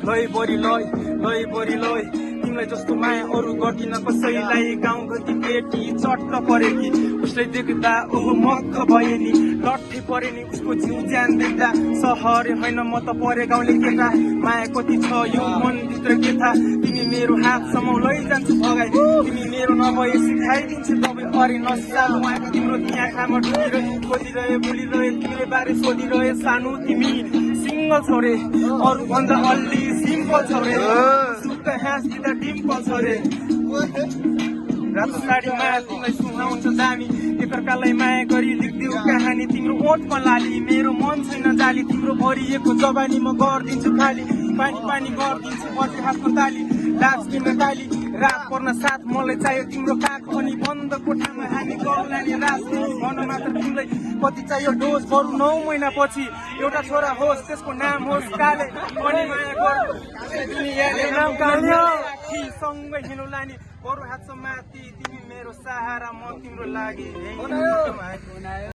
लै बरी लै तिमीलाई जस्तो माया अरू गर्दिन कसैलाई गाउँ गति केटी चट्ट परे कि उसलाई देख्दा ओहो मक्ख भए नि लट्ठे परे नि उसको जिउ ज्यान देख्दा सहर होइन म त परे गाउँले केटा माया कति छ यो मनभित्र के थाहा तिमी मेरो हातसम्म लैजान्छु भगाइ तिमी मेरो नभए सिकाइदिन्छु तपाईँ अरे नसालु आएको तिम्रो त्यहाँ खामा डुबिरहे खोजिरहे बोलिरहे तिमीले बारे सोधिरहे सानो तिमी सिङ्गल छौ रे अरू भन्दा अलि सिम्पल छौ रे सुक्क हाँस दिँदा डिम्पल छ रे रातो साडी माया तिमीलाई सुहाउँछ दामी एकअर्कालाई माया गरी लेख्देऊ कहानी तिम्रो ओठमा लाली मेरो मन छैन जाली तिम्रो भरिएको जवानी म गरिदिन्छु खाली पानी पानी गरिदिन्छु पछि हातको ताली लाज तिम्रो ताली रात पर्न साथ मलाई चाहियो तिम्रो काख पनि बन्द कोठामा हामी गर्ला नि रात भन मात्र तिमीलाई कति चाहियो डोज बरु 9 महिना पछि एउटा छोरा होस् त्यसको नाम होस् काले पनि माया गर दुनियाँले नाम काल्यो सँगै हिँडौ लानी बरु हातसम्म माथि तिमी मेरो सहारा म तिम्रो लागि